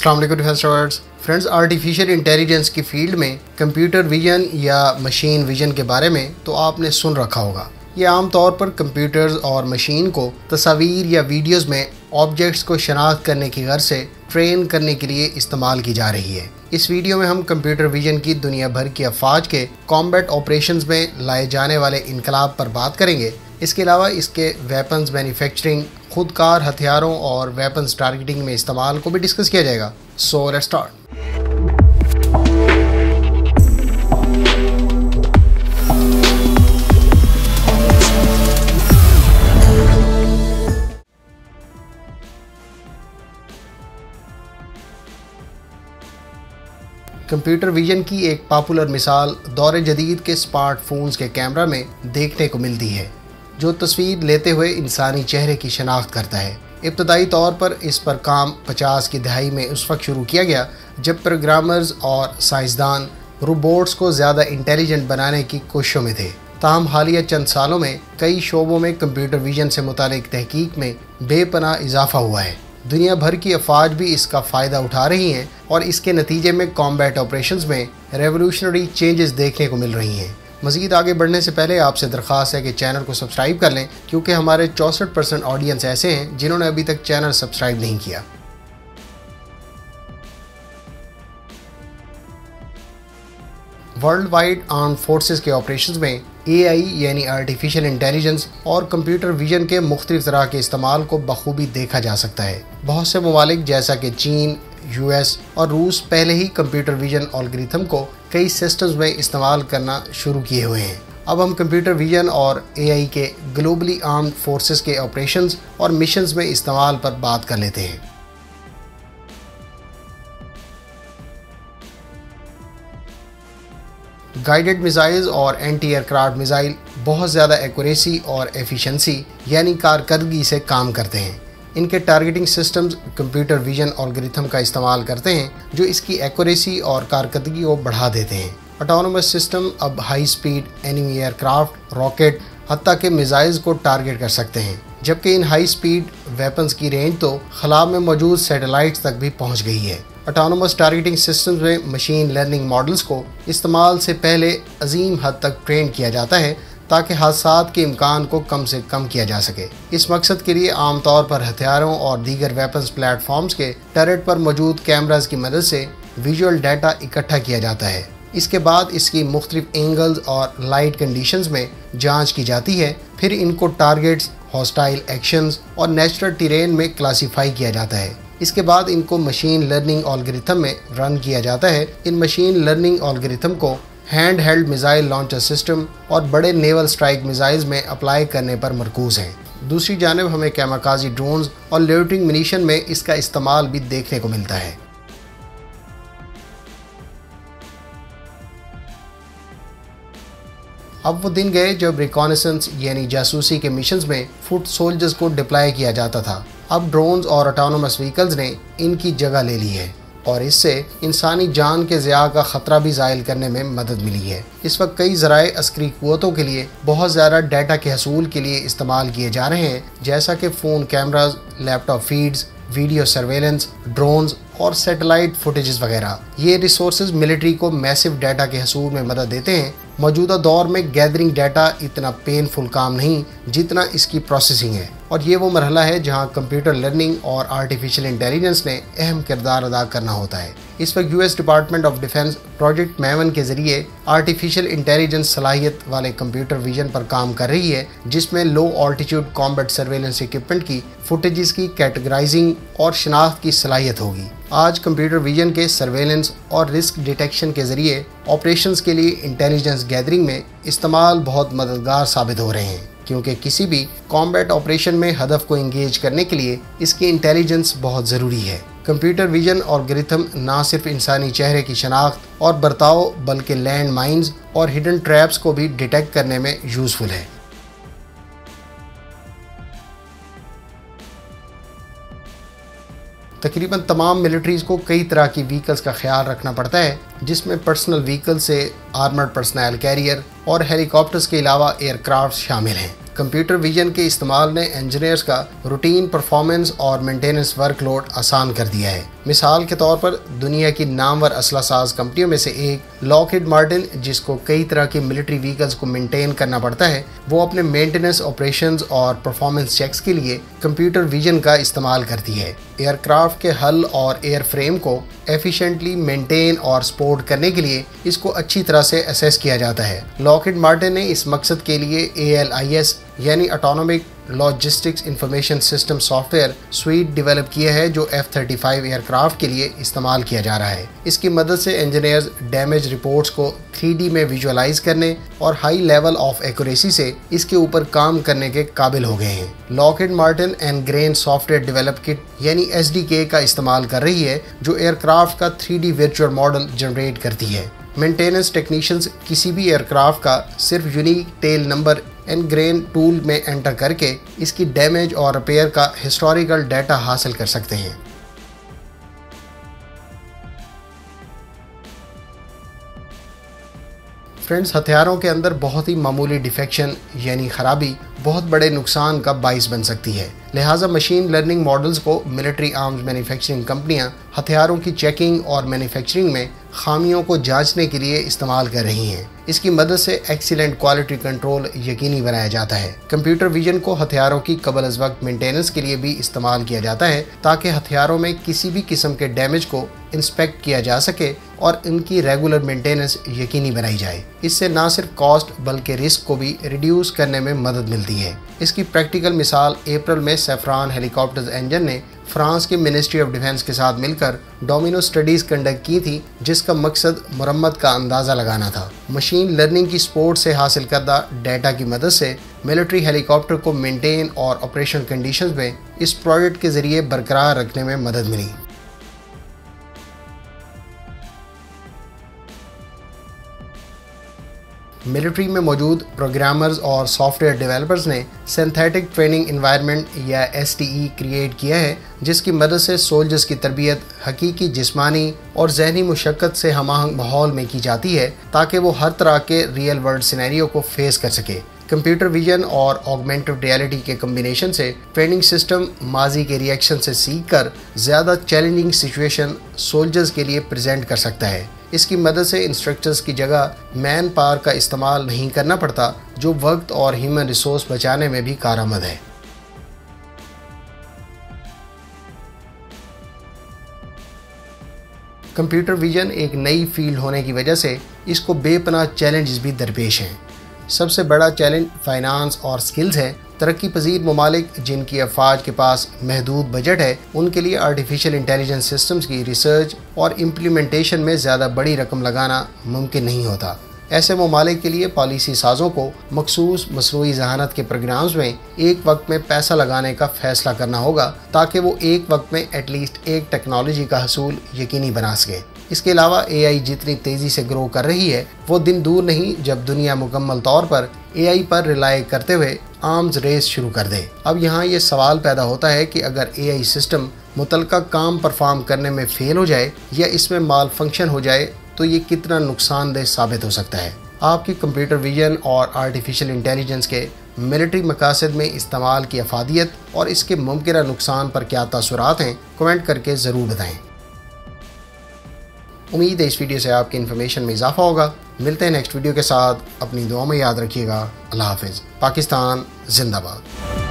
अस्सलाम वालेकुम defence friends, artificial intelligence की फील्ड में कंप्यूटर विजन या मशीन विजन के बारे में तो आपने सुन रखा होगा। ये आम तौर पर कंप्यूटर्स और मशीन को तस्वीर या वीडियोस में ऑब्जेक्ट्स को शनाख्त करने की गर्ज से ट्रेन करने के लिए इस्तेमाल की जा रही है। इस वीडियो में हम कंप्यूटर विजन की दुनिया भर की अफवाज के कॉम्बैट ऑपरेशंस में लाए जाने वाले इनकलाब पर बात करेंगे। इसके अलावा इसके वेपन्स मैन्युफैक्चरिंग, खुदकार हथियारों और वेपन्स टारगेटिंग में इस्तेमाल को भी डिस्कस किया जाएगा। So let's start. Computer vision की एक पॉपुलर मिसाल दौर जदीद के स्मार्टफोन्स के कैमरा में देखने को मिलती है, जो तस्वीर लेते हुए इंसानी चेहरे की शनाख्त करता है। इब्तदाई तौर पर इस पर काम 50 की दहाई में उस वक्त शुरू किया गया जब प्रोग्रामर्स और साइंसदान रोबोट्स को ज़्यादा इंटेलिजेंट बनाने की कोशिशों में थे। ताहम हालिया चंद सालों में कई शोबों में कंप्यूटर विजन से मुतालिक तहकीक में बेपनाह इजाफा हुआ है। दुनिया भर की अफवाज भी इसका फ़ायदा उठा रही हैं और इसके नतीजे में कॉम्बैट ऑपरेशंस में रेवोल्यूशनरी चेंजेस देखने को मिल रही हैं। मज़ीद आगे बढ़ने से पहले आपसे दरख्वास्त है कि चैनल को सब्सक्राइब कर लें, क्योंकि हमारे 64% ऑडियंस ऐसे हैं जिन्होंने अभी तक चैनल सब्सक्राइब नहीं किया। वर्ल्ड वाइड आर्म्ड फोर्सेस के ऑपरेशंस में AI यानी आर्टिफिशियल इंटेलिजेंस और कंप्यूटर विजन के मुख्तलिफ तरह के इस्तेमाल को बखूबी देखा जा सकता है। बहुत से ममालिक जैसा कि चीन, US और रूस पहले ही कंप्यूटर विजन एल्गोरिथम को कई सिस्टम्स में इस्तेमाल करना शुरू किए हुए हैं। अब हम कंप्यूटर विजन और AI के ग्लोबली आर्म्ड फोर्सेस के ऑपरेशंस और मिशंस में इस्तेमाल पर बात कर लेते हैं। गाइडेड मिसाइल्स और एंटी एयरक्राफ्ट मिसाइल बहुत ज़्यादा एक्यूरेसी और एफिशिएंसी यानी कारकर्दगी से काम करते हैं। इनके targeting systems computer vision algorithm का इस्तेमाल करते हैं, जो इसकी एक्यूरेसी और कारकर्दगी को बढ़ा देते हैं। ऑटोनोमस सिस्टम अब high speed enemy aircraft, rocket, हत्ता के मिसाइल्स को टारगेट कर सकते हैं, जबकि इन हाई स्पीड वेपन्स की रेंज तो खला में मौजूद सैटेलाइट्स तक भी पहुँच गई है। ऑटोनोमस टारगेटिंग सिस्टम्स में मशीन लर्निंग मॉडल्स को इस्तेमाल से पहले अजीम हद तक ट्रेन किया जाता है ताकि हादसात के इम्कान को कम से कम किया जा सके। इस मकसद के लिए आमतौर पर हथियारों और दीगर वेपन्स प्लेटफॉर्म्स के टर्रेट पर मौजूद कैमराज की मदद से विजुअल डाटा इकट्ठा किया जाता है। इसके बाद इसकी मुख्तलिफ एंगल्स और लाइट कंडीशंस में जांच की जाती है। फिर इनको टारगेट्स, हॉस्टाइल एक्शंस और नेचुरल टेरेन में क्लासीफाई किया जाता है। इसके बाद इनको मशीन लर्निंग एल्गोरिथम में रन किया जाता है। इन मशीन लर्निंग एल्गोरिथम को hand held missile launcher system और बड़े नेवल स्ट्राइक मिसाइल्स में अप्लाई करने पर मरकूज हैं। दूसरी जानिब हमें कैमाकाजी ड्रोन्स और लोइटरिंग मिनीशन में इसका इस्तेमाल भी देखने को मिलता है। अब वो दिन गए जब रिकॉनेसेंस यानी जासूसी के मिशंस में फुट सोल्जर्स को डिप्लॉय किया जाता था। अब ड्रोन्स और ऑटोनोमस व्हीकल्स ने इनकी जगह ले ली है और इससे इंसानी जान के ज़िया का ख़तरा भी ज़ायल करने में मदद मिली है। इस वक्त कई ज़राए अस्करी क़ुव्वतों के लिए बहुत ज़्यादा डाटा के हसूल के लिए इस्तेमाल किए जा रहे हैं, जैसा कि phone cameras, laptop feeds, video surveillance, drones और सैटेलाइट फुटेजेस वगैरह। ये रिसोर्सेज मिलिट्री को मैसिव डाटा के हसूल में मदद देते हैं। मौजूदा दौर में गैदरिंग डाटा इतना पेनफुल काम नहीं जितना इसकी प्रोसेसिंग है, और ये वो मरहला है जहां कंप्यूटर लर्निंग और आर्टिफिशियल इंटेलिजेंस ने अहम किरदार अदा करना होता है। इस वक्त US department of defence project Maven के ज़रिए आर्टिफिशियल इंटेलिजेंस सलाहियत वाले कंप्यूटर विजन पर काम कर रही है, जिसमें लो ऑल्टीट्यूड कॉम्बैट सर्वेलेंस इक्विपमेंट की फुटेजेस की कैटेगराइजिंग और शनाख्त की सलाहियत होगी। आज कंप्यूटर विजन के सर्वेलेंस और रिस्क डिटेक्शन के ज़रिए ऑपरेशंस के लिए इंटेलिजेंस गैदरिंग में इस्तेमाल बहुत मददगार साबित हो रहे हैं, क्योंकि किसी भी कॉम्बैट ऑपरेशन में हदफ को इंगेज करने के लिए इसकी इंटेलिजेंस बहुत ज़रूरी है। कंप्यूटर विजन एल्गोरिथम ना सिर्फ इंसानी चेहरे की शनाख्त और बर्ताव, बल्कि लैंड माइंस और हिडन ट्रैप्स को भी डिटेक्ट करने में यूज़फुल है। तकरीबन तमाम मिलिट्रीज़ को कई तरह की व्हीकल्स का ख्याल रखना पड़ता है, जिसमें पर्सनल व्हीकल से आर्मर्ड पर्सनल कैरियर और हेलीकॉप्टर्स के अलावा एयरक्राफ्ट शामिल हैं। कंप्यूटर विजन के इस्तेमाल ने इंजीनियर्स का रूटीन परफॉर्मेंस और मेंटेनेंस वर्कलोड आसान कर दिया है। मिसाल के तौर पर दुनिया की नामवर असला साज कंपनियों में से एक लॉकहीड मार्टिन, जिसको कई तरह की मिलिट्री व्हीकल्स को मेंटेन करना पड़ता है, वो अपने मेंटेनेंस ऑपरेशंस और परफॉर्मेंस चेक्स के लिए कंप्यूटर विजन का इस्तेमाल करती है। एयरक्राफ्ट के हल और एयर फ्रेम को एफिशिएंटली मेंटेन और सपोर्ट करने के लिए इसको अच्छी तरह से असेस किया जाता है। लॉकहीड मार्टिन ने इस मकसद के लिए ALIS यानी autonomic logistics information system software sweet develop किया है, जो F-35 एयरक्राफ्ट के लिए इस्तेमाल किया जा रहा है। इसकी मदद से इंजीनियर्स डैमेज रिपोर्ट्स को 3D में विजुअलाइज करने और हाई लेवल ऑफ एक्यूरेसी से इसके ऊपर काम करने के काबिल हो गए हैं। लॉकहीड मार्टिन एनग्रेन सॉफ्टवेयर डेवलप किट यानी SDK का इस्तेमाल कर रही है, जो एयरक्राफ्ट का 3D वर्चुअल मॉडल जनरेट करती है। मेंटेनेंस टेक्नीशियंस किसी भी एयरक्राफ्ट का सिर्फ यूनिक टेल नंबर एनग्रेन टूल में एंटर करके इसकी डैमेज और रिपेयर का हिस्टोरिकल डाटा हासिल कर सकते हैं। फ्रेंड्स, हथियारों के अंदर बहुत ही मामूली डिफेक्शन यानी खराबी बहुत बड़े नुकसान का बाइस बन सकती है। लिहाजा मशीन लर्निंग मॉडल्स को मिलिट्री आर्म्स मैन्युफैक्चरिंग कंपनियां हथियारों की चेकिंग और मैन्युफैक्चरिंग में खामियों को जांचने के लिए इस्तेमाल कर रही हैं। इसकी मदद से एक्सीलेंट क्वालिटी कंट्रोल यकीनी बनाया जाता है। कंप्यूटर विजन को हथियारों की कबल अज़ वक्त मेंटेनेंस के लिए भी इस्तेमाल किया जाता है, ताकि हथियारों में किसी भी किस्म के डैमेज को इंस्पेक्ट किया जा सके और इनकी रेगुलर मेंटेनेंस यकीनी बनाई जाए। इससे न सिर्फ कॉस्ट बल्कि रिस्क को भी रिड्यूस करने में मदद मिलती है। इसकी प्रैक्टिकल मिसाल अप्रैल में सैफरान हेलीकॉप्टर्स इंजन ने फ्रांस के मिनिस्ट्री ऑफ डिफेंस के साथ मिलकर डोमिनो स्टडीज कंडक्ट की थी, जिसका मकसद मरम्मत का अंदाज़ा लगाना था। मशीन लर्निंग की सपोर्ट से हासिल करदा डाटा की मदद से मिलिट्री हेलीकॉप्टर को मेंटेन और ऑपरेशन कंडीशंस में इस प्रोजेक्ट के ज़रिए बरकरार रखने में मदद मिली। मिलिट्री में मौजूद प्रोग्रामर्स और सॉफ्टवेयर डेवलपर्स ने सिंथेटिक ट्रेनिंग एनवायरनमेंट या STE क्रिएट किया है, जिसकी मदद से सोल्जर्स की तरबियत हकीकी जिस्मानी और जहनी मुशक्क़त से हमाहंग माहौल में की जाती है, ताकि वो हर तरह के रियल वर्ल्ड सिनेरियो को फेस कर सके। कंप्यूटर विजन और ऑगमेंटेड रियलिटी के कम्बिनेशन से ट्रेनिंग सिस्टम माजी के रिएक्शन से सीख कर ज़्यादा चैलेंजिंग सिचुएशन सोल्जर्स के लिए प्रेजेंट कर सकता है। इसकी मदद से इंस्ट्रक्टर्स की जगह मैन पावर का इस्तेमाल नहीं करना पड़ता, जो वक्त और ह्यूमन रिसोर्स बचाने में भी कारआमद है। कंप्यूटर विजन एक नई फील्ड होने की वजह से इसको बेपनाह चैलेंजेस भी दरपेश हैं। सबसे बड़ा चैलेंज फाइनेंस और स्किल्स है। तरक्की पजीर ममालिक जिनकी अफवाज के पास महदूद बजट है, उनके लिए आर्टिफिशियल इंटेलिजेंस सिस्टम्स की रिसर्च और इम्प्लीमेंटेशन में ज़्यादा बड़ी रकम लगाना मुमकिन नहीं होता। ऐसे ममालिक के लिए पॉलिसी साज़ों को मखसूस मसनूई ज़हानत के प्रोग्राम्स में एक वक्त में पैसा लगाने का फ़ैसला करना होगा, ताकि वो एक वक्त में एटलीस्ट एक टेक्नोलॉजी का हसूल यकीनी बना सके। इसके अलावा AI जितनी तेज़ी से ग्रो कर रही है, वो दिन दूर नहीं जब दुनिया मुकम्मल तौर पर AI पर रिलाई करते हुए आर्म्स रेस शुरू कर दे। अब यहाँ ये सवाल पैदा होता है कि अगर AI सिस्टम मुतलका काम परफॉर्म करने में फ़ेल हो जाए या इसमें माल फंक्शन हो जाए, तो ये कितना नुकसानदेह साबित हो सकता है। आपकी कंप्यूटर विजन और आर्टिफिशियल इंटेलिजेंस के मिलिट्री मकासद में इस्तेमाल की अफादियत और इसके मुमकिन नुकसान पर क्या तासुरात हैं, कमेंट करके ज़रूर बताएँ। उम्मीद है इस वीडियो से आपकी इन्फॉर्मेशन में इजाफा होगा। मिलते हैं नेक्स्ट वीडियो के साथ। अपनी दुआ में याद रखिएगा। अल्लाह हाफिज़। पाकिस्तान जिंदाबाद।